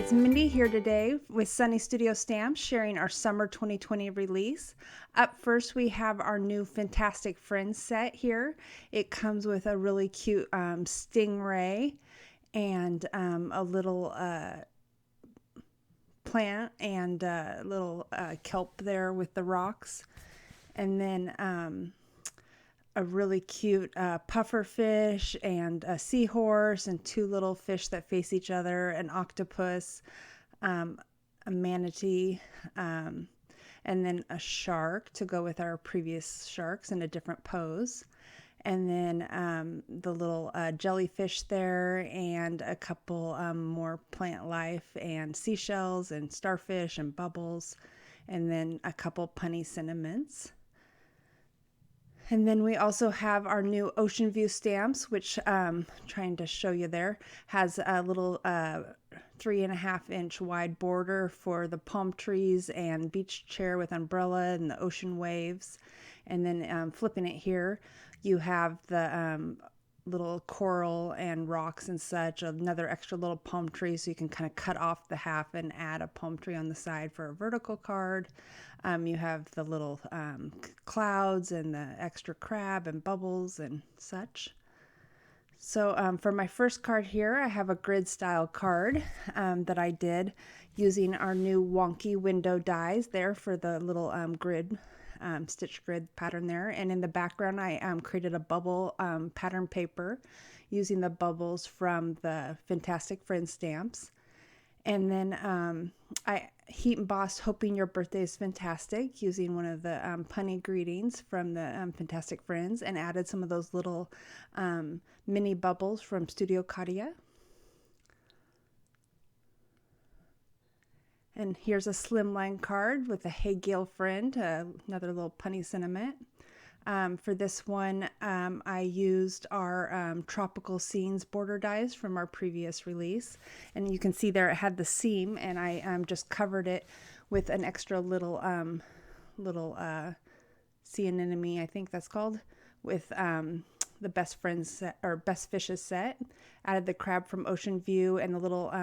It's Mindy here today with Sunny Studio Stamps sharing our summer 2020 release. Up first we have our new Fantastic Friends set here. It comes with a really cute stingray and a little plant and a little kelp there with the rocks. And then a really cute puffer fish and a seahorse and two little fish that face each other, an octopus, a manatee, and then a shark to go with our previous sharks in a different pose. And then the little jellyfish there and a couple more plant life and seashells and starfish and bubbles, and then a couple punny cinnamons. And then we also have our new Ocean View stamps, which trying to show you there, has a little 3.5-inch wide border for the palm trees and beach chair with umbrella and the ocean waves. And then flipping it here, you have the little coral and rocks and such, another extra little palm tree, so you can kind of cut off the half and add a palm tree on the side for a vertical card. You have the little clouds and the extra crab and bubbles and such. So for my first card here, I have a grid style card that I did using our new wonky window dies there for the little grid, stitch grid pattern there. And in the background, I created a bubble pattern paper using the bubbles from the Fantastic Friends stamps. And then I heat embossed Hoping Your Birthday is Fantastic using one of the punny greetings from the Fantastic Friends and added some of those little mini bubbles from Studio Katia. And here's a slimline card with a Hey Gail Friend, another little punny sentiment. For this one, I used our Tropical Scenes border dies from our previous release. And you can see there it had the seam, and I just covered it with an extra little sea anemone, I think that's called, with the Best Friends set, or Best Fishes set. Added the crab from Ocean View and the little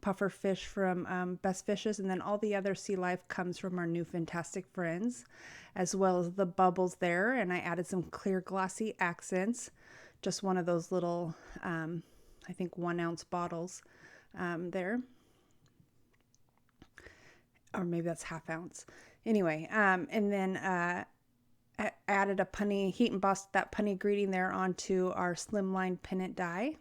puffer fish from Best Fishes, and then all the other sea life comes from our new Fantastic Friends, as well as the bubbles there. And I added some clear glossy accents, just one of those little I think 1 ounce bottles there, or maybe that's half ounce. Anyway, and then added a punny, heat embossed that punny greeting there onto our slimline pennant die.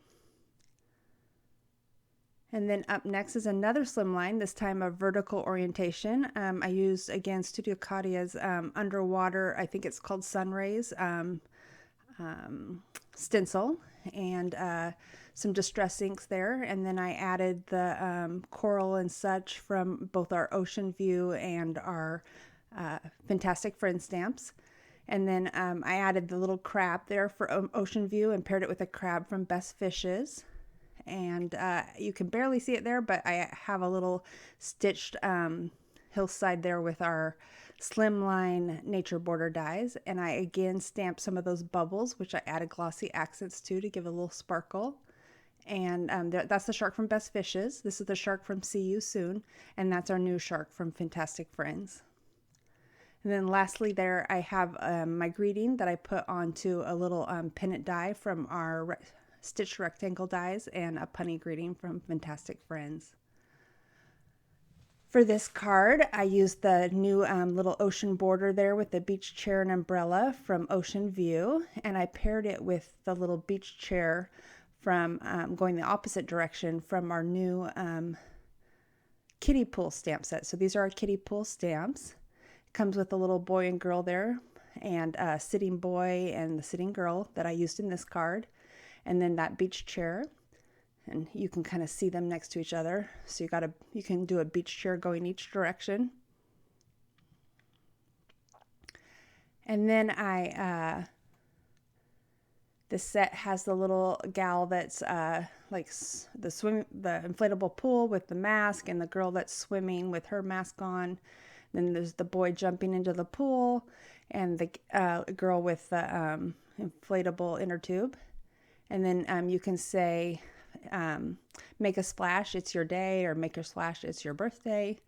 And then up next is another slimline, this time a vertical orientation. I used, again, Studio Katia's underwater, I think it's called Sunrays, stencil, and some distress inks there. And then I added the coral and such from both our Ocean View and our Fantastic Friends stamps. And then I added the little crab there for Ocean View and paired it with a crab from Best Fishes. And you can barely see it there, but I have a little stitched hillside there with our slimline nature border dies. And I again stamped some of those bubbles, which I added glossy accents to give a little sparkle. And that's the shark from Best Fishes. This is the shark from See You Soon. And that's our new shark from Fantastic Friends. And then lastly there, I have my greeting that I put onto a little pennant die from our stitched rectangle dies and a punny greeting from Fantastic Friends. For this card, I used the new little ocean border there with the beach chair and umbrella from Ocean View, and I paired it with the little beach chair from going the opposite direction from our new kiddie pool stamp set. So these are our kiddie pool stamps. Comes with a little boy and girl there, and a sitting boy and the sitting girl that I used in this card, and then that beach chair, and you can kind of see them next to each other. So you can do a beach chair going each direction. And then this set has the little gal that's like the inflatable pool with the mask, and the girl that's swimming with her mask on. Then there's the boy jumping into the pool and the girl with the inflatable inner tube. And then you can say make a splash, it's your day, or make a splash, it's your birthday.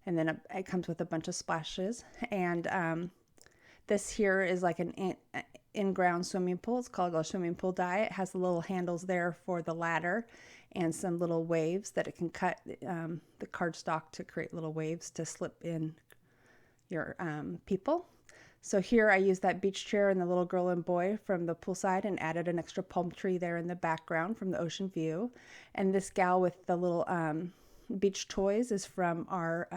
And then it comes with a bunch of splashes. And this here is like an in-ground swimming pool. It's called a swimming pool dye. It has the little handles there for the ladder and some little waves that it can cut the cardstock to create little waves to slip in your people. So here I used that beach chair and the little girl and boy from the poolside and added an extra palm tree there in the background from the ocean view. And this gal with the little beach toys is from our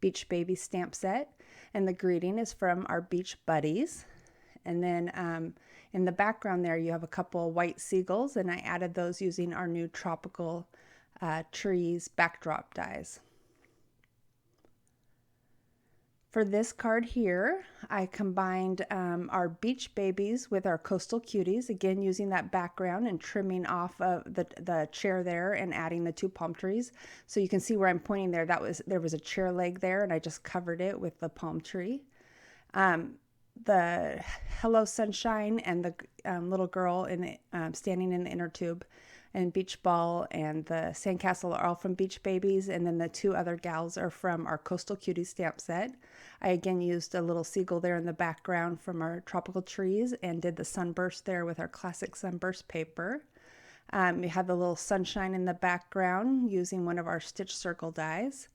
Beach Baby stamp set. And the greeting is from our Beach Buddies. And then in the background there you have a couple white seagulls, and I added those using our new tropical trees backdrop dies. For this card here, I combined our Beach Babies with our Coastal Cuties, again using that background and trimming off of the chair there and adding the two palm trees. So you can see where I'm pointing there, there was a chair leg there, and I just covered it with the palm tree. The Hello Sunshine and the little girl standing in the inner tube and Beach Ball and the Sandcastle are all from Beach Babies, and then the two other gals are from our Coastal Cuties stamp set. I again used a little seagull there in the background from our tropical trees and did the sunburst there with our classic sunburst paper. We have the little sunshine in the background using one of our stitch circle dies,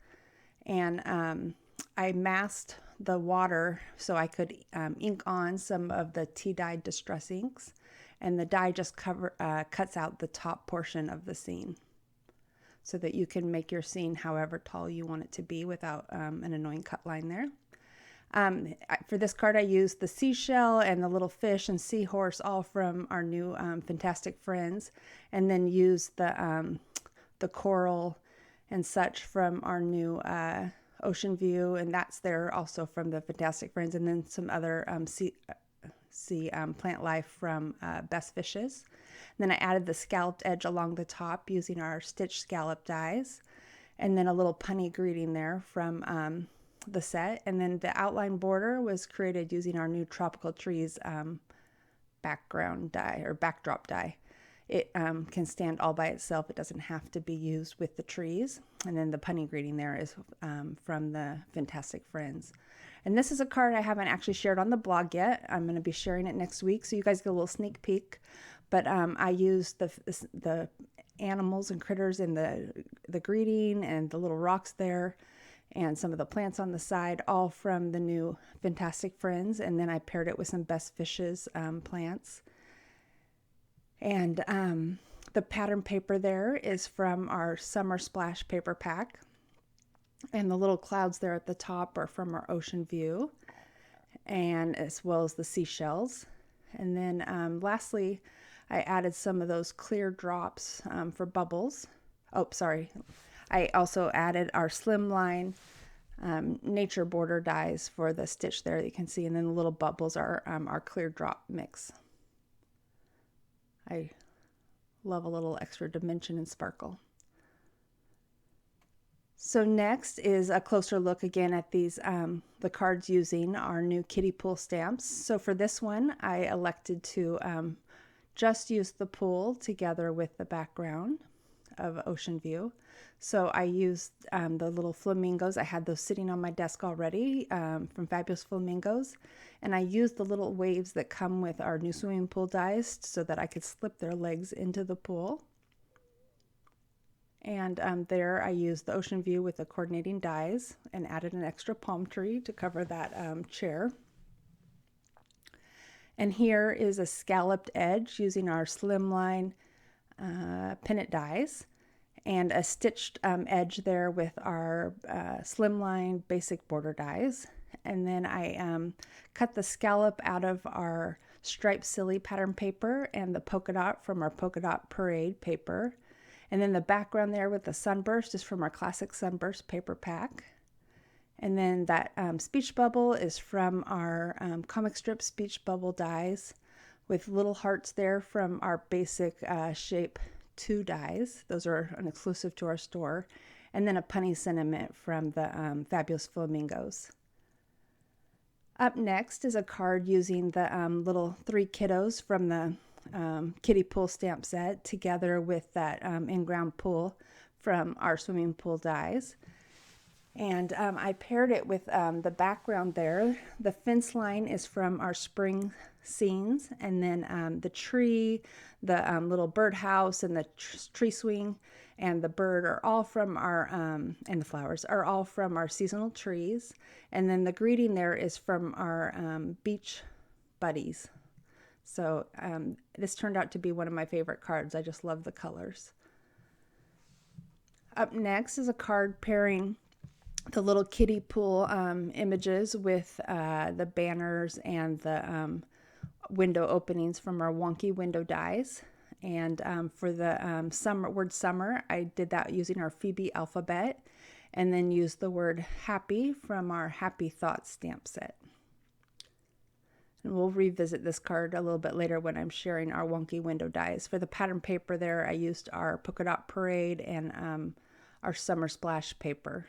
and I masked the water so I could ink on some of the tea-dyed distress inks, and the die just cuts out the top portion of the scene so that you can make your scene however tall you want it to be without an annoying cut line there. For this card I used the seashell and the little fish and seahorse, all from our new Fantastic Friends, and then used the coral and such from our new Ocean View, and that's there also from the Fantastic Friends, and then some other sea plant life from Best Fishes. And then I added the scalloped edge along the top using our stitch scallop dies, and then a little punny greeting there from the set. And then the outline border was created using our new Tropical Trees background die or backdrop die. It can stand all by itself. It doesn't have to be used with the trees. And then the punny greeting there is from the Fantastic Friends. And this is a card I haven't actually shared on the blog yet. I'm going to be sharing it next week, so you guys get a little sneak peek. But I used the animals and critters in the greeting and the little rocks there and some of the plants on the side, all from the new Fantastic Friends. And then I paired it with some Best Fishes plants. And the pattern paper there is from our Summer Splash paper pack. And the little clouds there at the top are from our Ocean View, and as well as the seashells. And then lastly, I added some of those clear drops for bubbles. Oh, sorry. I also added our slimline nature border dies for the stitch there that you can see. And then the little bubbles are our clear drop mix. I love a little extra dimension and sparkle. So next is a closer look again at these the cards using our new kiddie pool stamps. So for this one, I elected to just use the pool together with the background of Ocean View. So I used the little flamingos. I had those sitting on my desk already from Fabulous Flamingos. And I used the little waves that come with our new swimming pool dies so that I could slip their legs into the pool. And there I used the Ocean View with the coordinating dies and added an extra palm tree to cover that chair. And here is a scalloped edge using our slimline pennant dies, and a stitched edge there with our slimline basic border dies. And then I cut the scallop out of our striped silly pattern paper and the polka dot from our polka dot parade paper. And then the background there with the sunburst is from our classic sunburst paper pack. And then that speech bubble is from our comic strip speech bubble dies with little hearts there from our basic shape 2 dies. Those are an exclusive to our store. And then a punny sentiment from the Fabulous Flamingos. Up next is a card using the little 3 kiddos from the kiddie pool stamp set together with that in-ground pool from our swimming pool dies. And I paired it with the background there. The fence line is from our spring scenes, and then the tree, the little birdhouse, and the tree swing, and the bird are all from our, and the flowers are all from our seasonal trees. And then the greeting there is from our beach buddies. So this turned out to be one of my favorite cards. I just love the colors. Up next is a card pairing the little kiddie pool images with the banners and the window openings from our wonky window dies. And for the word summer, I did that using our Phoebe alphabet, and then used the word happy from our Happy Thoughts stamp set. And we'll revisit this card a little bit later when I'm sharing our wonky window dies. For the pattern paper there, I used our Polka Dot Parade and our Summer Splash paper.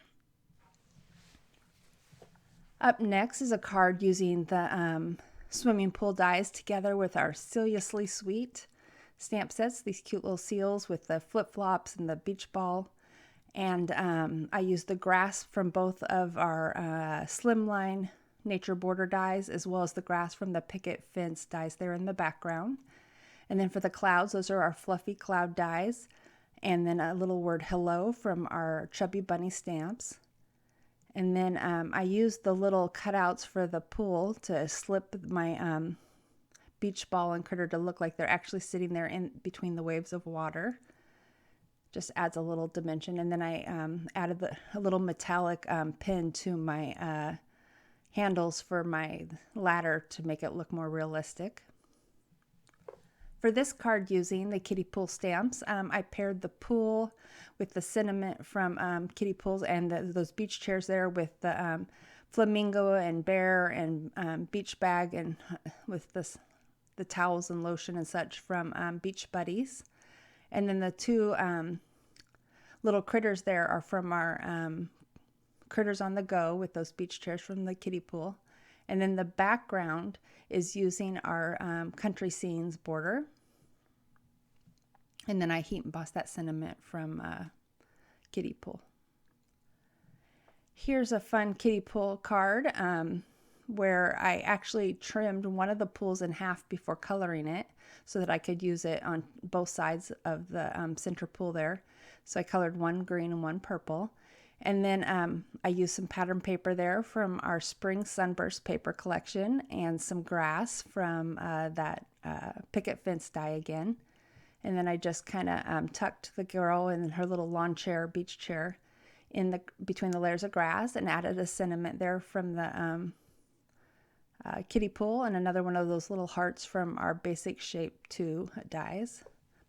Up next is a card using the swimming pool dies together with our Seriously Sweet stamp sets, these cute little seals with the flip-flops and the beach ball. And I used the grass from both of our Slimline nature border dies, as well as the grass from the picket fence dies there in the background. And then for the clouds, those are our fluffy cloud dies. And then a little word hello from our Chubby Bunny stamps. And then I used the little cutouts for the pool to slip my beach ball and critter to look like they're actually sitting there in between the waves of water. Just adds a little dimension. And then I added a little metallic pin to my handles for my ladder to make it look more realistic. For this card using the kiddie pool stamps, I paired the pool with the sentiment from kiddie pools and those beach chairs there with the flamingo and bear and beach bag, and with the towels and lotion and such from Beach Buddies. And then the two little critters there are from our Critters on the Go with those beach chairs from the kiddie pool. And then the background is using our country scenes border. And then I heat embossed that sentiment from kiddie pool. Here's a fun kiddie pool card where I actually trimmed one of the pools in half before coloring it so that I could use it on both sides of the center pool there. So I colored one green and one purple. And then I used some pattern paper there from our Spring Sunburst paper collection and some grass from that picket fence die again. And then I just kind of tucked the girl in her little lawn chair, beach chair, in between the layers of grass, and added a sentiment there from the kiddie pool, and another one of those little hearts from our Basic Shape 2 dies,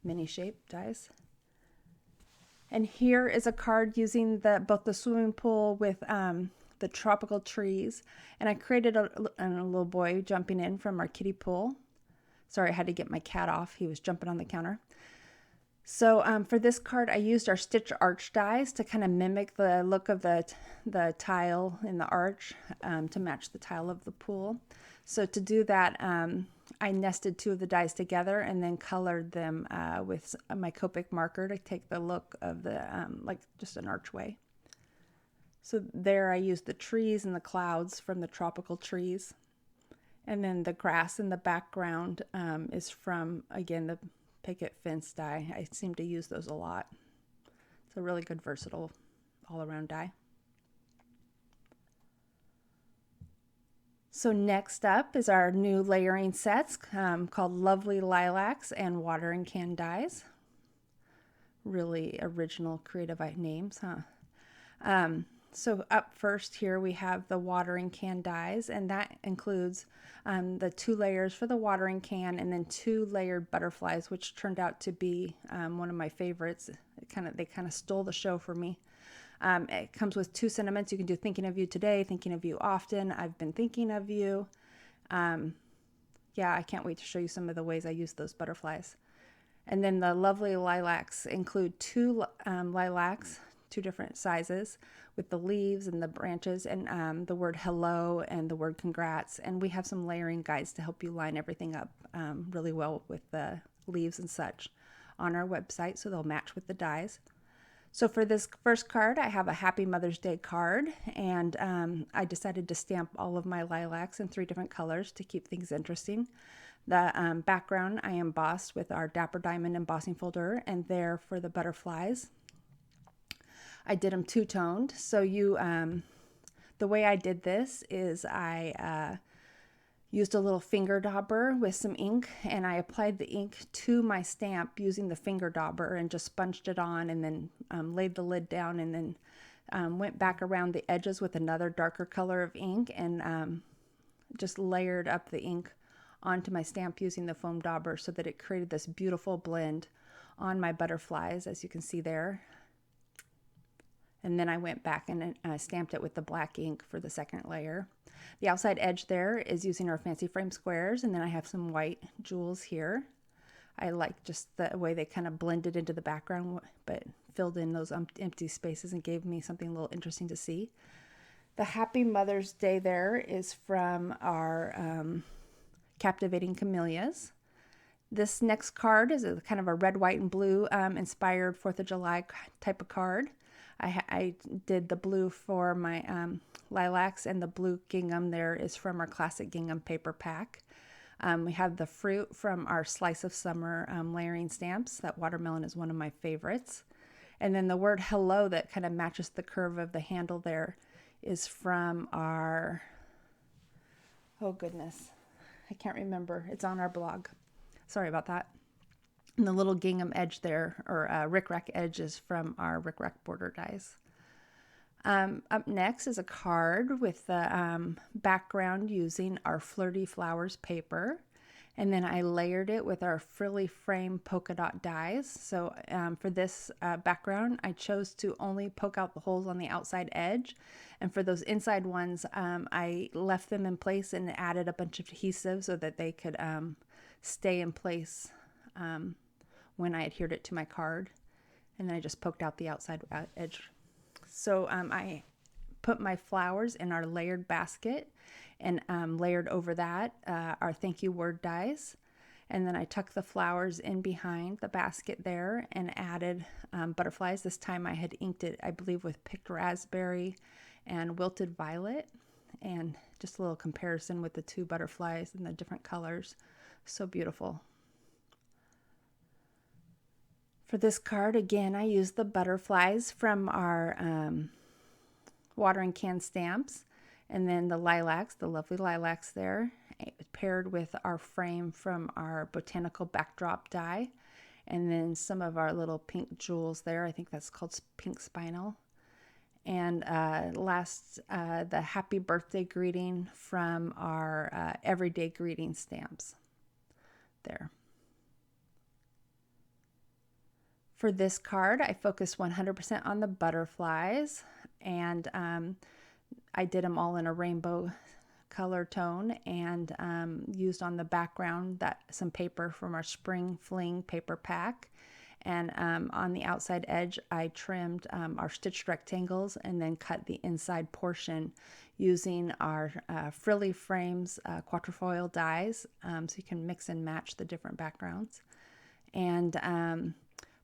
mini shape dies. And here is a card using both the swimming pool with the tropical trees. And I created a little boy jumping in from our kiddie pool. Sorry, I had to get my cat off. He was jumping on the counter. So for this card, I used our Stitch Arch dies to kind of mimic the look of the tile in the arch to match the tile of the pool. So to do that, I nested two of the dies together and then colored them with my Copic marker to take the look of the like just an archway. So there I used the trees and the clouds from the tropical trees. And then the grass in the background is from, again, the picket fence die. I seem to use those a lot. It's a really good versatile all-around die. So next up is our new layering sets called Lovely Lilacs and Watering Can dies. Really original, creative names, huh? So up first here we have the watering can dies, and that includes the 2 layers for the watering can and then 2 layered butterflies, which turned out to be one of my favorites. They kind of stole the show for me. It comes with 2 sentiments. You can do thinking of you today, thinking of you often, I've been thinking of you. Yeah, I can't wait to show you some of the ways I use those butterflies. And then the Lovely Lilacs include 2 lilacs two different sizes with the leaves and the branches, and the word hello and the word congrats. And we have some layering guides to help you line everything up really well with the leaves and such on our website, so they'll match with the dies. So for this first card, I have a Happy Mother's Day card, and I decided to stamp all of my lilacs in 3 different colors to keep things interesting. The background I embossed with our Dapper Diamond embossing folder, and there for the butterflies, I did them two-toned. So the way I did this is I used a little finger dauber with some ink, and I applied the ink to my stamp using the finger dauber and just sponged it on, and then laid the lid down, and then went back around the edges with another darker color of ink, and just layered up the ink onto my stamp using the foam dauber so that it created this beautiful blend on my butterflies, as you can see there. And then I went back and stamped it with the black ink for the second layer. The outside edge there is using our fancy frame squares, and then I have some white jewels here. I like just the way they kind of blended into the background, but filled in those empty spaces and gave me something a little interesting to see. The Happy Mother's Day there is from our Captivating Camellias. This next card is a kind of a red, white, and blue inspired 4th of July type of card. I did the blue for my lilacs, and the blue gingham there is from our classic gingham paper pack. We have the fruit from our Slice of Summer layering stamps. That watermelon is one of my favorites. And then the word hello that kind of matches the curve of the handle there is from our, oh goodness, I can't remember. It's on our blog. Sorry about that. And the little gingham edge there, or rickrack edge, is from our rickrack border dies. Up next is a card with the background using our Flirty Flowers paper. And then I layered it with our Frilly Frame polka dot dies. So for this background, I chose to only poke out the holes on the outside edge. And for those inside ones, I left them in place and added a bunch of adhesive so that they could stay in place when I adhered it to my card. And then I just poked out the outside edge. So I put my flowers in our layered basket, and layered over that our thank you word dies. And then I tucked the flowers in behind the basket there and added butterflies. This time I had inked it, I believe, with picked raspberry and wilted violet, and just a little comparison with the 2 butterflies and the different colors. So beautiful. For this card, again, I used the butterflies from our watering can stamps, and then the lilacs, the lovely lilacs there, paired with our frame from our botanical backdrop die, and then some of our little pink jewels there. I think that's called pink spinel. And last, the happy birthday greeting from our everyday greeting stamps there. For this card, I focused 100% on the butterflies, and I did them all in a rainbow color tone, and used on the background some paper from our Spring Fling paper pack. And on the outside edge, I trimmed our stitched rectangles and then cut the inside portion using our Frilly Frames quatrefoil dies, so you can mix and match the different backgrounds. And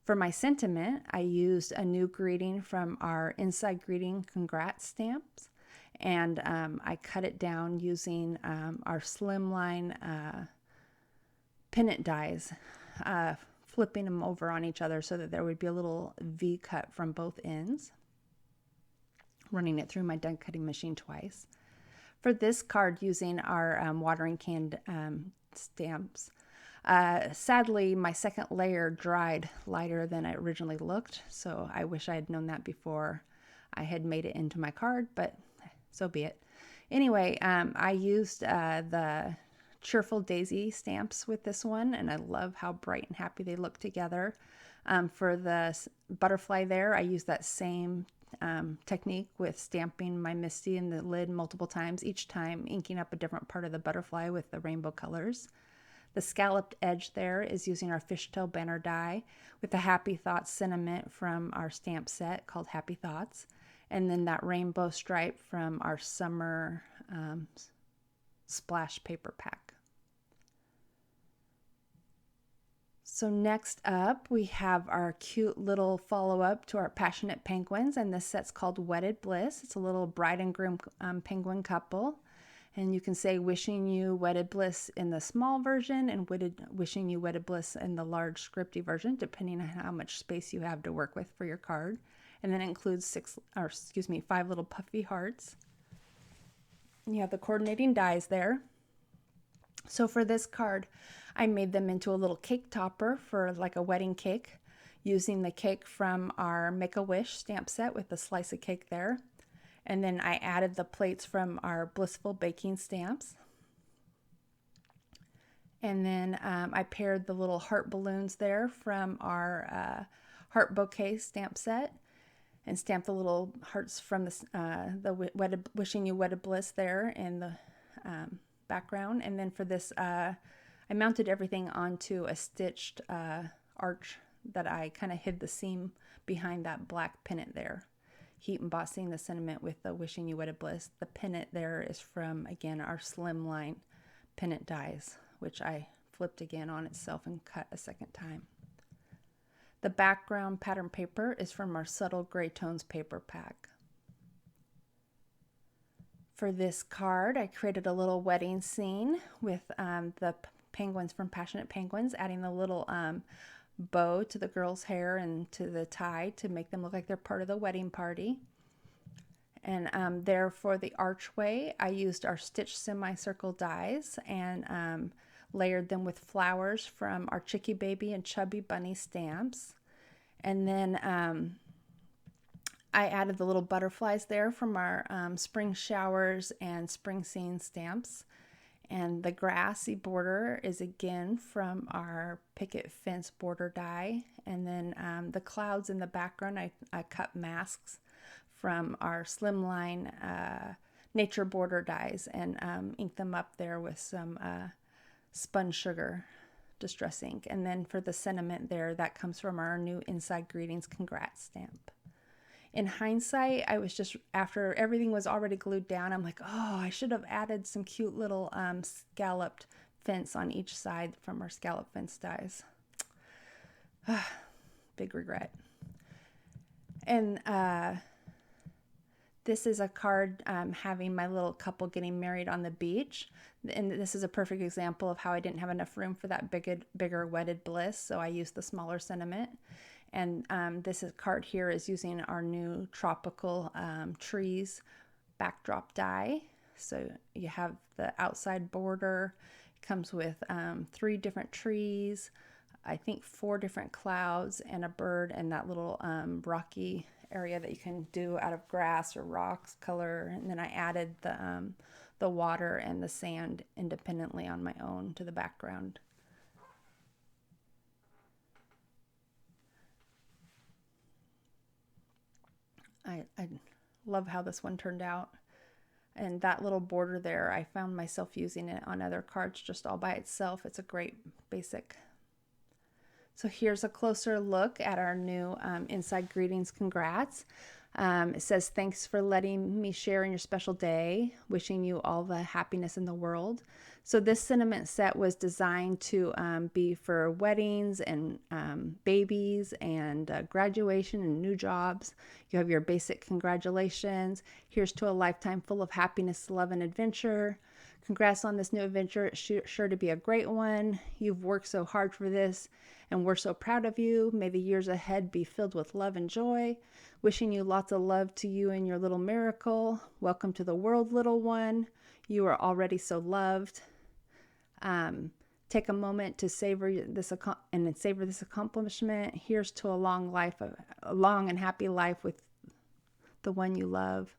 for my sentiment, I used a new greeting from our Inside Greeting Congrats stamps, and I cut it down using our Slimline pennant dies, flipping them over on each other so that there would be a little V cut from both ends, running it through my die cutting machine twice. For this card, using our watering can stamps, sadly, my second layer dried lighter than it originally looked, so I wish I had known that before I had made it into my card, but so be it. Anyway, I used the Cheerful Daisy stamps with this one, and I love how bright and happy they look together. For the butterfly there, I used that same technique with stamping my Misty in the lid multiple times, each time inking up a different part of the butterfly with the rainbow colors. The scalloped edge there is using our fishtail banner die with the Happy Thoughts sentiment from our stamp set called Happy Thoughts. And then that rainbow stripe from our summer splash paper pack. So next up, we have our cute little follow-up to our Passionate Penguins, and this set's called Wedded Bliss. It's a little bride and groom penguin couple, and you can say wishing you wedded bliss in the small version and wishing you wedded bliss in the large scripty version, depending on how much space you have to work with for your card. And then it includes 5 little puffy hearts. You have the coordinating dies there. So for this card, I made them into a little cake topper for like a wedding cake, using the cake from our Make-A-Wish stamp set with a slice of cake there. And then I added the plates from our Blissful Baking stamps. And then I paired the little heart balloons there from our Heart Bouquet stamp set and stamped the little hearts from the Wishing You Wedded Bliss there in the background. And then for this, I mounted everything onto a stitched arch that I kind of hid the seam behind that black pennant there, heat embossing the sentiment with the Wishing You Wedded Bliss. The pennant there is from, again, our slimline pennant dies, which I flipped again on itself and cut a second time. The background pattern paper is from our Subtle Gray Tones paper pack. For this card, I created a little wedding scene with the penguins from Passionate Penguins, adding the little bow to the girl's hair and to the tie to make them look like they're part of the wedding party. And there for the archway, I used our stitched semicircle dies and layered them with flowers from our Chicky Baby and Chubby Bunny stamps. And then I added the little butterflies there from our Spring Showers and Spring Scene stamps. And the grassy border is again from our Picket Fence border die. And then the clouds in the background, I cut masks from our Slimline nature border dies and inked them up there with some spun sugar distress ink. And then for the sentiment there, that comes from our new Inside Greetings Congrats stamp. In hindsight, I was just, after everything was already glued down, I'm like, oh, I should have added some cute little scalloped fence on each side from our scallop fence dies. Big regret. And this is a card having my little couple getting married on the beach. And this is a perfect example of how I didn't have enough room for that bigger wedded bliss, so I used the smaller sentiment. And this card here is using our new tropical trees backdrop die. So you have the outside border. It comes with 3 different trees, I think 4 different clouds, and a bird, and that little rocky area that you can do out of grass or rocks color. And then I added the water and the sand independently on my own to the background. I love how this one turned out. And that little border there, I found myself using it on other cards just all by itself. It's a great basic. So here's a closer look at our new Inside Greetings Congrats. It says, thanks for letting me share in your special day. Wishing you all the happiness in the world. So this sentiment set was designed to be for weddings and babies and graduation and new jobs. You have your basic congratulations. Here's to a lifetime full of happiness, love, and adventure. Congrats on this new adventure. It's sure to be a great one. You've worked so hard for this, and we're so proud of you. May the years ahead be filled with love and joy. Wishing you lots of love to you and your little miracle. Welcome to the world, little one. You are already so loved. Take a moment to savor this accomplishment. Here's to a long and happy life with the one you love.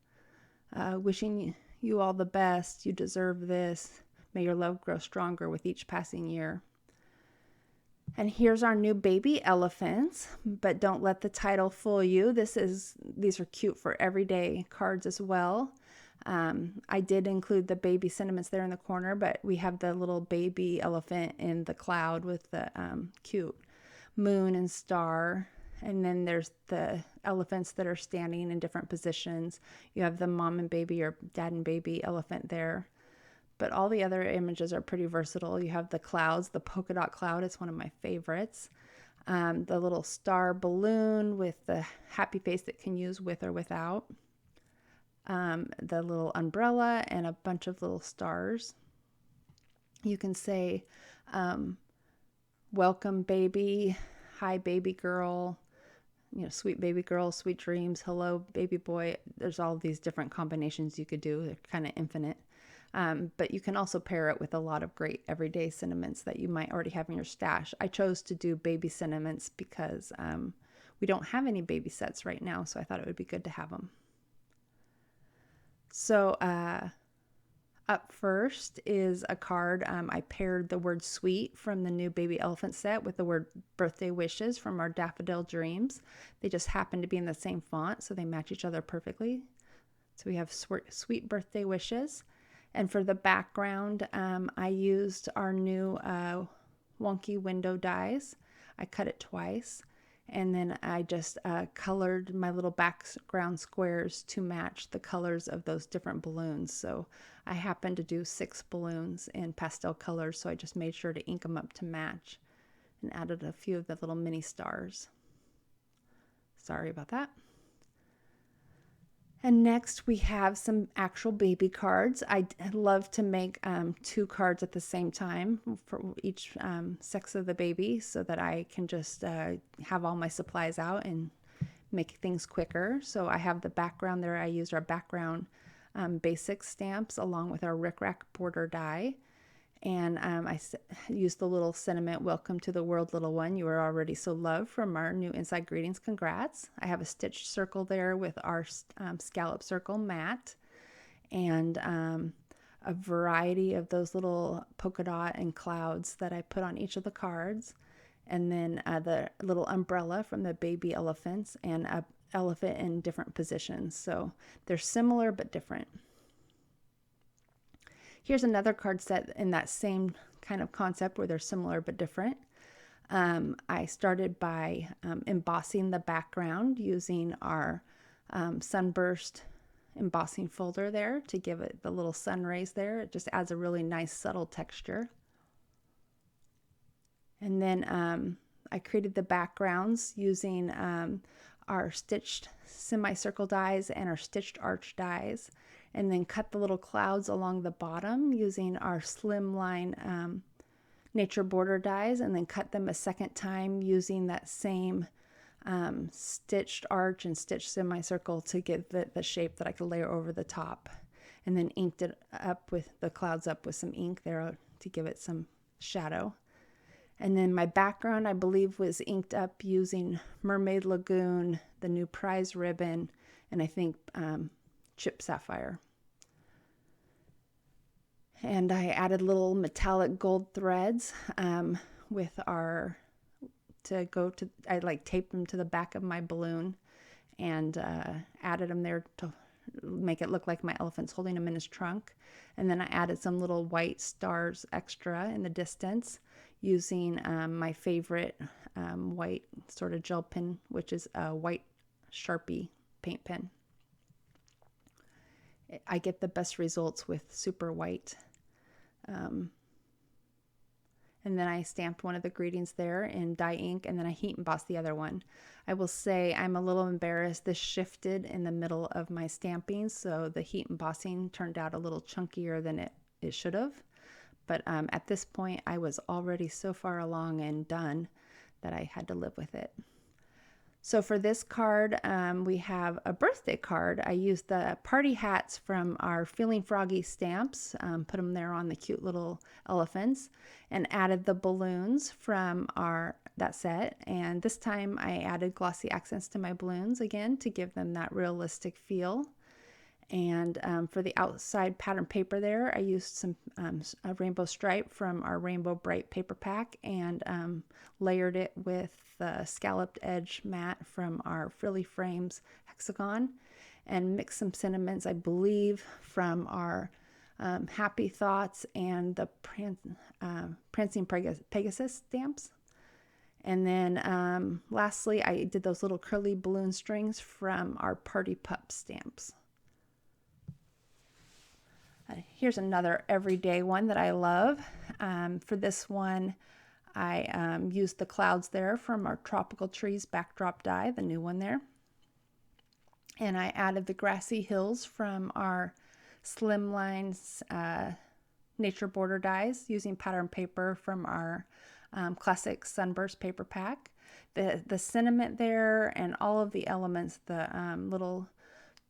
Wishing you all the best. You deserve this. May your love grow stronger with each passing year. And here's our new baby elephants, but don't let the title fool you. These are cute for everyday cards as well. I did include the baby sentiments there in the corner, but we have the little baby elephant in the cloud with the cute moon and star. And then there's the elephants that are standing in different positions. You have the mom and baby or dad and baby elephant there. But all the other images are pretty versatile. You have the clouds, the polka dot cloud is one of my favorites. The little star balloon with the happy face that can use with or without. The little umbrella and a bunch of little stars. You can say, welcome baby, hi baby girl, sweet baby girl, sweet dreams, hello baby boy. There's all these different combinations you could do. They're kind of infinite. But you can also pair it with a lot of great everyday sentiments that you might already have in your stash. I chose to do baby sentiments because we don't have any baby sets right now, so I thought it would be good to have them. So up first is a card. I paired the word sweet from the new baby elephant set with the word birthday wishes from our daffodil dreams. They just happen to be in the same font, so they match each other perfectly. So we have sweet birthday wishes. And for the background, I used our new wonky window dies. I cut it twice. And then I just colored my little background squares to match the colors of those different balloons. So I happened to do 6 balloons in pastel colors, so I just made sure to ink them up to match and added a few of the little mini stars. Sorry about that. And next we have some actual baby cards. I love to make 2 cards at the same time for each sex of the baby so that I can just have all my supplies out and make things quicker. So I have the background there. I used our background basic stamps along with our rickrack border die. And I used the little sentiment, welcome to the world, little one. You are already so loved from our new Inside Greetings. Congrats. I have a stitched circle there with our scallop circle mat and a variety of those little polka dot and clouds that I put on each of the cards. And then the little umbrella from the baby elephants and an elephant in different positions. So they're similar but different. Here's another card set in that same kind of concept where they're similar but different. I started by embossing the background using our sunburst embossing folder there to give it the little sun rays there. It just adds a really nice subtle texture. And then I created the backgrounds using our stitched semicircle dies and our stitched arch dies, and then cut the little clouds along the bottom using our slimline nature border dies, and then cut them a second time using that same stitched arch and stitched semicircle to get the shape that I could layer over the top, and then inked it up with the clouds up with some ink there to give it some shadow. And then my background, I believe, was inked up using Mermaid Lagoon, the new prize ribbon, and I think Chip Sapphire. And I added little metallic gold threads with our, I like taped them to the back of my balloon and added them there to make it look like my elephant's holding him in his trunk. And then I added some little white stars extra in the distance using my favorite white sort of gel pen, which is a white Sharpie paint pen. I get the best results with super white. And then I stamped one of the greetings there in dye ink, and then I heat embossed the other one. I will say I'm a little embarrassed. This shifted in the middle of my stamping, so the heat embossing turned out a little chunkier than it should have. But at this point, I was already so far along and done that I had to live with it. So for this card, we have a birthday card. I used the party hats from our Feeling Froggy stamps, put them there on the cute little elephants, and added the balloons from that set. And this time I added glossy accents to my balloons again to give them that realistic feel. And for the outside pattern paper there, I used some a rainbow stripe from our Rainbow Bright paper pack and layered it with the scalloped edge mat from our Frilly Frames hexagon. and mixed some sentiments, I believe, from our Happy Thoughts and the Prancing Pegasus stamps. And then lastly, I did those little curly balloon strings from our Party Pup stamps. Here's another everyday one that I love. For this one, I used the clouds there from our Tropical Trees backdrop die, the new one there. And I added the grassy hills from our Slimlines nature border dies using pattern paper from our classic Sunburst paper pack. The sentiment there and all of the elements, the little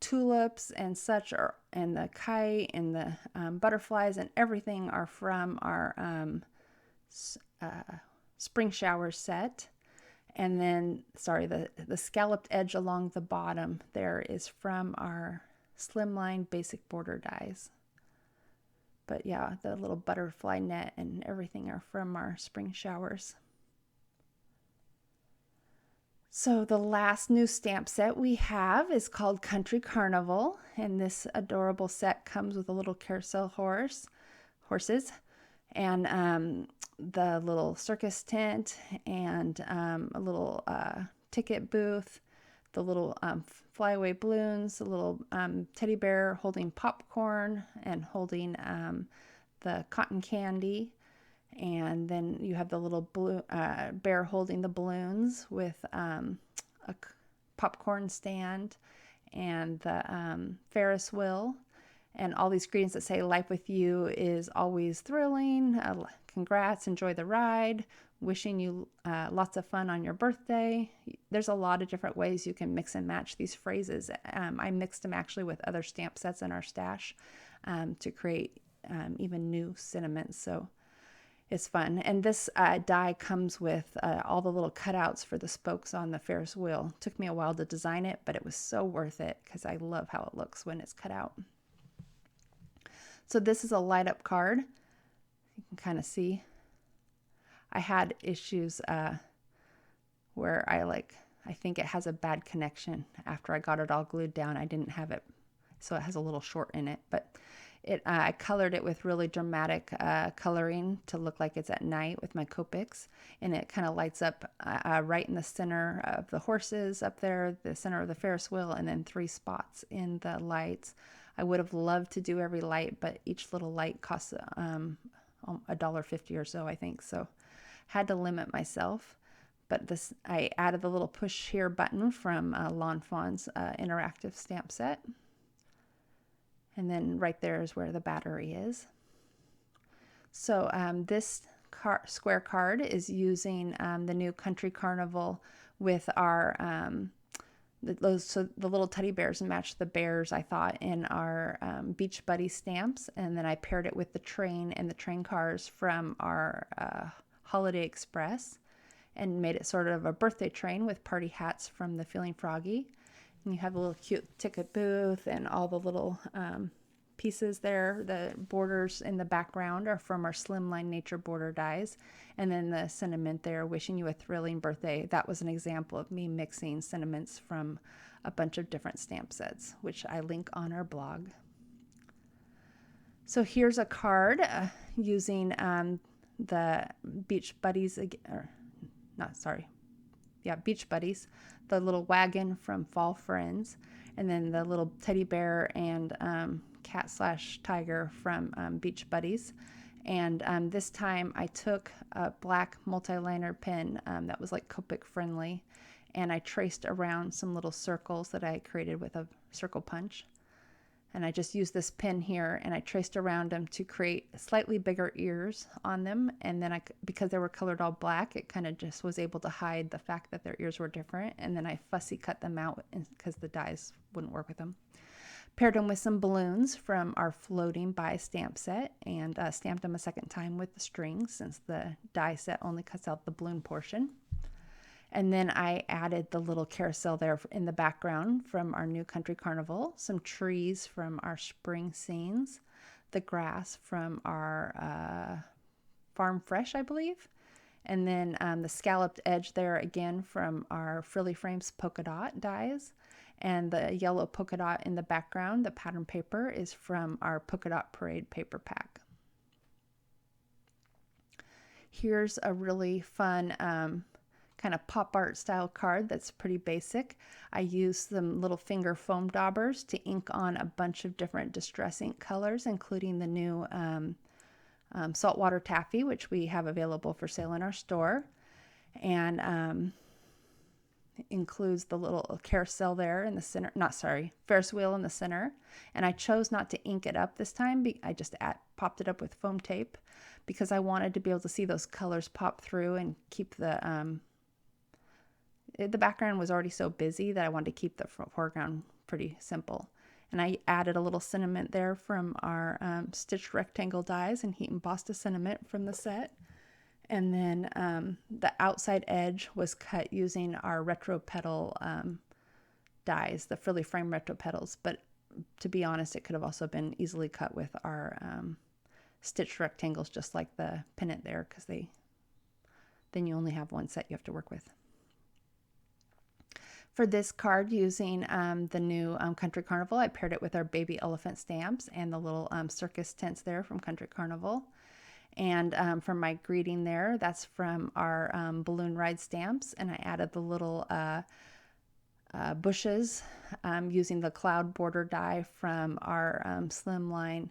tulips and such, and the kite and the butterflies and everything are from our spring shower set. And then, sorry, the scalloped edge along the bottom there is from our Slimline basic border dies. But yeah, the little butterfly net and everything are from our spring showers. So the last new stamp set we have is called Country Carnival, and this adorable set comes with a little carousel horses, and the little circus tent, and a little ticket booth, the little flyaway balloons, the little teddy bear holding popcorn and holding the cotton candy. And then you have the little bear holding the balloons with a popcorn stand and the Ferris wheel, and all these greetings that say life with you is always thrilling, congrats, enjoy the ride, wishing you lots of fun on your birthday. There's a lot of different ways you can mix and match these phrases. I mixed them actually with other stamp sets in our stash to create even new sentiments. So it's fun. And this die comes with all the little cutouts for the spokes on the Ferris wheel. It took me a while to design it, but it was so worth it because I love how it looks when it's cut out. So this is a light up card. You can kind of see. I had issues where I think it has a bad connection. After I got it all glued down, I didn't have it, so it has a little short in it, but I colored it with really dramatic coloring to look like it's at night with my Copics, and it kind of lights up right in the center of the horses up there, the center of the Ferris wheel, and then 3 spots in the lights. I would have loved to do every light, but each little light costs $1.50 or so, I think, so had to limit myself. But I added the little push here button from Lawn Fawn's interactive stamp set. And then right there is where the battery is. So this square card is using the new Country Carnival with our, the little teddy bears match the bears, I thought, in our Beach Buddy stamps. And then I paired it with the train and the train cars from our Holiday Express and made it sort of a birthday train with party hats from the Feeling Froggy. And you have a little cute ticket booth and all the little pieces there. The borders in the background are from our Slimline Nature border dies. And then the sentiment there, wishing you a thrilling birthday. That was an example of me mixing sentiments from a bunch of different stamp sets, which I link on our blog. So here's a card using the Beach Buddies, Beach Buddies, the little wagon from Fall Friends, and then the little teddy bear and cat/tiger from Beach Buddies. And this time I took a black multi-liner pen that was like Copic friendly, and I traced around some little circles that I created with a circle punch. And I just used this pen here, and I traced around them to create slightly bigger ears on them. And then because they were colored all black, it kind of just was able to hide the fact that their ears were different. And then I fussy cut them out because the dies wouldn't work with them. Paired them with some balloons from our Floating by stamp set, and stamped them a second time with the strings since the die set only cuts out the balloon portion. And then I added the little carousel there in the background from our new Country Carnival, some trees from our spring scenes, the grass from our Farm Fresh, I believe, and then the scalloped edge there again from our Frilly Frames polka dot dies. And the yellow polka dot in the background, the pattern paper, is from our Polka Dot Parade paper pack. Here's a really fun kind of pop art style card that's pretty basic. I used some little finger foam daubers to ink on a bunch of different distress ink colors, including the new saltwater taffy, which we have available for sale in our store. And includes the little carousel there in the center, Ferris wheel in the center. And I chose not to ink it up this time. I just popped it up with foam tape because I wanted to be able to see those colors pop through and keep the background was already so busy that I wanted to keep the foreground pretty simple. And I added a little sentiment there from our stitched rectangle dies and heat embossed sentiment from the set. And then the outside edge was cut using our retro petal dies, the frilly frame retro petals. But to be honest, it could have also been easily cut with our stitched rectangles, just like the pennant there, because then you only have one set you have to work with. For this card, using the new Country Carnival, I paired it with our baby elephant stamps and the little circus tents there from Country Carnival. And for my greeting there, that's from our balloon ride stamps. And I added the little bushes using the cloud border die from our slimline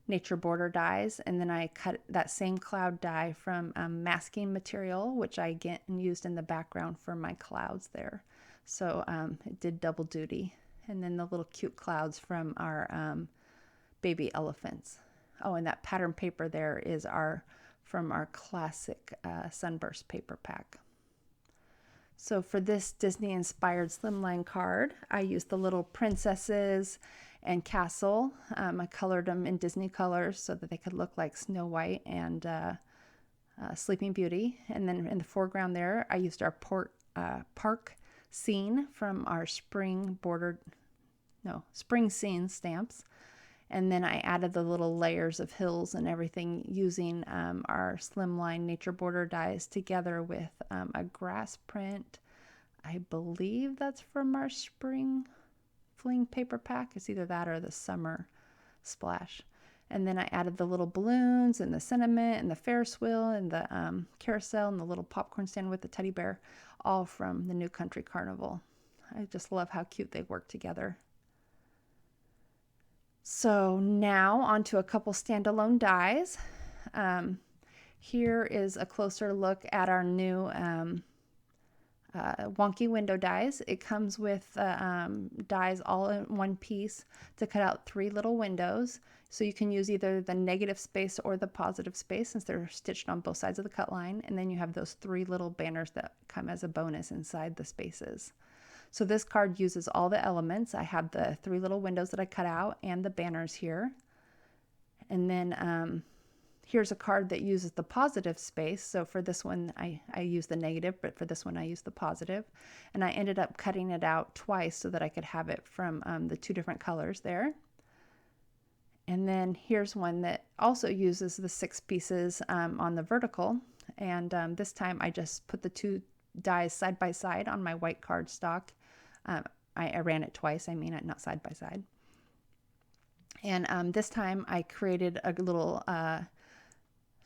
nature border dies. And then I cut that same cloud die from masking material, which I again used in the background for my clouds there. So it did double duty. And then the little cute clouds from our baby elephants. Oh, and that pattern paper there is from our classic Sunburst paper pack. So for this Disney-inspired slimline card, I used the little princesses and castle. I colored them in Disney colors so that they could look like Snow White and Sleeping Beauty. And then in the foreground there, I used our park scene from our spring scene stamps. And then I added the little layers of hills and everything using our slimline nature border dies together with a grass print. I believe that's from our spring fling paper pack. It's either that or the summer splash. And then I added the little balloons and the sentiment and the Ferris wheel and the carousel and the little popcorn stand with the teddy bear, all from the new Country Carnival. I just love how cute they work together. So now onto a couple standalone dies. Here is a closer look at our new wonky window dies. It comes with dies all in one piece to cut out 3 little windows. So you can use either the negative space or the positive space since they're stitched on both sides of the cut line. And then you have those 3 little banners that come as a bonus inside the spaces. So this card uses all the elements. I have the 3 little windows that I cut out and the banners here. And then here's a card that uses the positive space. So for this one, I use the negative, but for this one, I use the positive. And I ended up cutting it out twice so that I could have it from the 2 different colors there. And then here's one that also uses the 6 pieces on the vertical. And this time I just put the 2 dies side by side on my white cardstock. I ran it twice, not side by side. And this time I created a little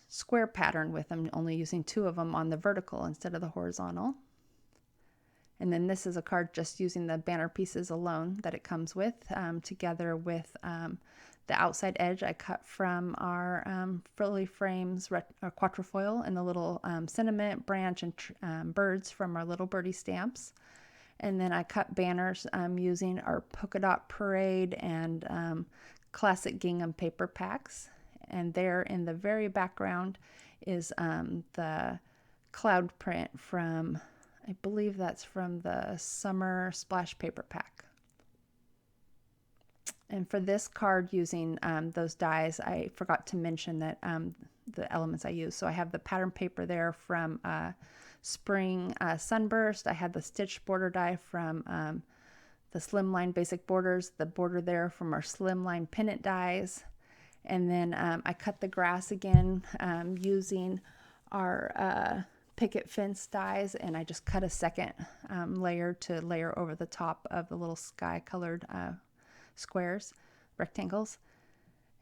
square pattern with them, only using 2 of them on the vertical instead of the horizontal. And then this is a card just using the banner pieces alone that it comes with, together with the outside edge I cut from our frilly frames quatrefoil and the little sentiment, branch, and birds from our little birdie stamps. And then I cut banners using our Polka Dot Parade and classic gingham paper packs. And there in the very background is the cloud print from, I believe that's from the Summer Splash paper pack. And for this card using those dies, I forgot to mention that the elements I use. So I have the pattern paper there from Spring Sunburst. I had the stitched border die from the Slimline Basic Borders, the border there from our Slimline Pennant dies. And then I cut the grass again using our picket fence dies, and I just cut a second layer to layer over the top of the little sky colored squares, rectangles.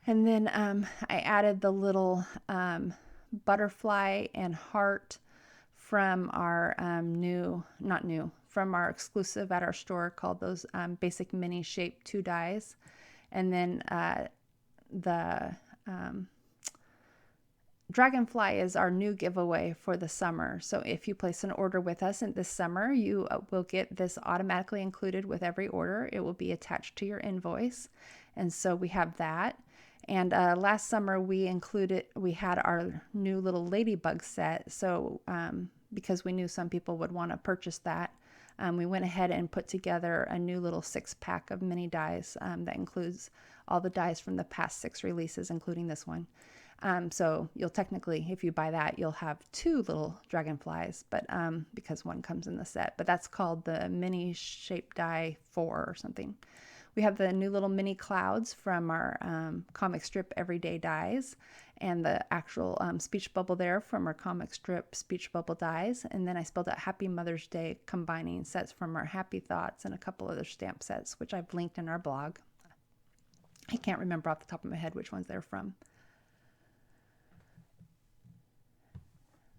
And then I added the little butterfly and heart from our from our exclusive at our store, called those basic mini shape 2 dies. And then the dragonfly is our new giveaway for the summer. So if you place an order with us in this summer, you will get this automatically included with every order. It will be attached to your invoice. And so we have that. And last summer we had our new little ladybug set. So because we knew some people would want to purchase that, we went ahead and put together a new little 6-pack of mini dies that includes all the dies from the past 6 releases, including this one. So you'll technically, if you buy that, you'll have 2 little dragonflies, but because one comes in the set. But that's called the mini shape die 4 or something. We have the new little mini clouds from our comic strip everyday dies, and the actual speech bubble there from our comic strip speech bubble dies. And then I spelled out Happy Mother's Day, combining sets from our Happy Thoughts and a couple other stamp sets, which I've linked in our blog. I can't remember off the top of my head which ones they're from.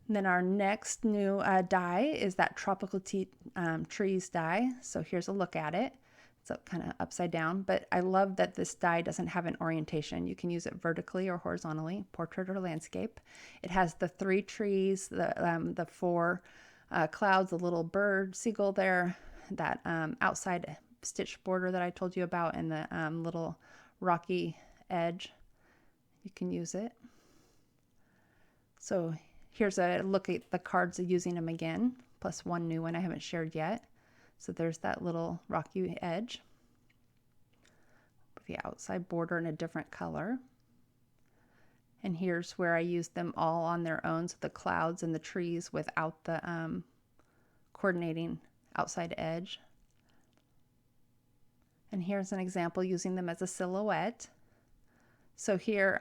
And then our next new die is that Tropical Trees die. So here's a look at it. It's kind of upside down, but I love that this die doesn't have an orientation. You can use it vertically or horizontally, portrait or landscape. It has the 3 trees, the 4 clouds, a little bird, seagull there, that outside stitch border that I told you about, and the little rocky edge. You can use it. So here's a look at the cards, using them again, plus one new one I haven't shared yet. So there's that little rocky edge with the outside border in a different color. And here's where I used them all on their own, so the clouds and the trees without the coordinating outside edge. And here's an example using them as a silhouette. So here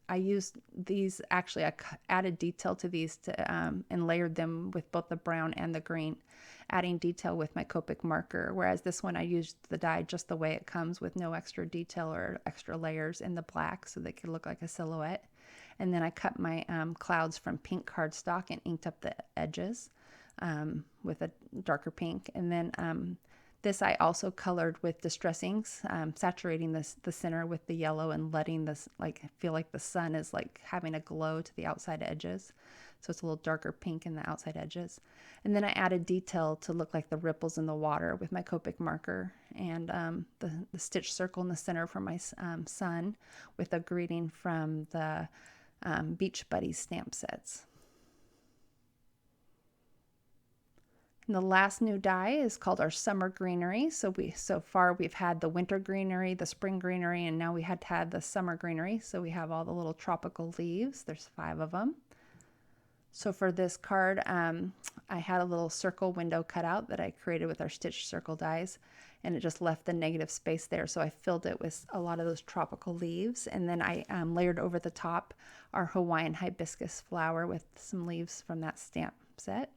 I used these, actually I added detail to these to and layered them with both the brown and the green, adding detail with my Copic marker, whereas this one I used the die just the way it comes, with no extra detail or extra layers in the black, so they could look like a silhouette. And then I cut my clouds from pink cardstock and inked up the edges with a darker pink. And then this I also colored with Distress inks, saturating the center with the yellow and letting this feel like the sun is like having a glow to the outside edges. So it's a little darker pink in the outside edges. And then I added detail to look like the ripples in the water with my Copic marker, and the stitch circle in the center for my sun, with a greeting from the Beach Buddies stamp sets. And the last new die is called our Summer Greenery. So far we've had the winter greenery, the spring greenery, and now we had to have the summer greenery. So we have all the little tropical leaves. There's 5 of them. So for this card, I had a little circle window cut out that I created with our stitch circle dies, and it just left the negative space there. So I filled it with a lot of those tropical leaves, and then I layered over the top our Hawaiian hibiscus flower with some leaves from that stamp set.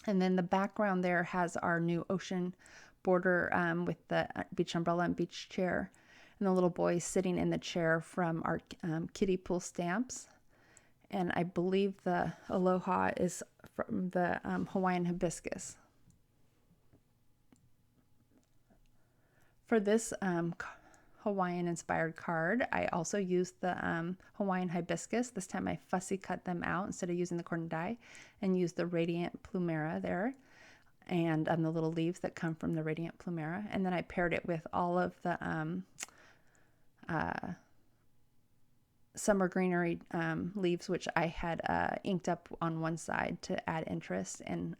And then the background there has our new ocean border with the beach umbrella and beach chair, and the little boy sitting in the chair from our kiddie pool stamps. And I believe the aloha is from the Hawaiian hibiscus. For this Hawaiian inspired card, I also used the Hawaiian hibiscus. This time I fussy cut them out instead of using the cordon die, and used the radiant plumera there, and the little leaves that come from the radiant plumera. And then I paired it with all of the summer greenery leaves, which I had inked up on one side to add interest, and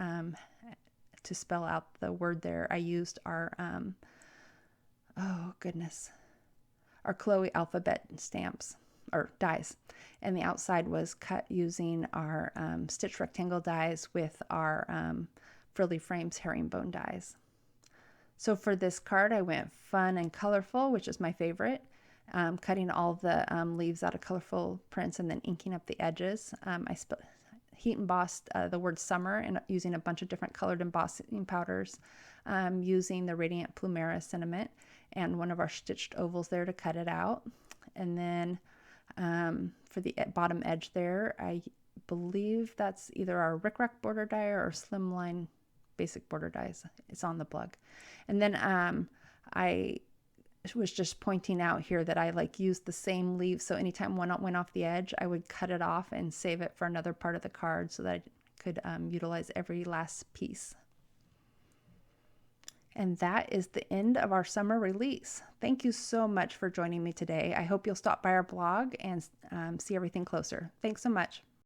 to spell out the word there, I used our our Chloe alphabet stamps or dies, and the outside was cut using our stitch rectangle dies with our Frilly Frames herringbone dies. So for this card I went fun and colorful, which is my favorite, cutting all the leaves out of colorful prints and then inking up the edges. I heat embossed the word summer and using a bunch of different colored embossing powders, using the Radiant Plumera sentiment and one of our stitched ovals there to cut it out. And then for the bottom edge there, I believe that's either our rickrack border die or slimline basic border dies. It's on the plug. And then I was just pointing out here that I like used the same leaf, so anytime one went off the edge, I would cut it off and save it for another part of the card so that I could utilize every last piece. And that is the end of our summer release. Thank you so much for joining me today. I hope you'll stop by our blog and see everything closer. Thanks so much.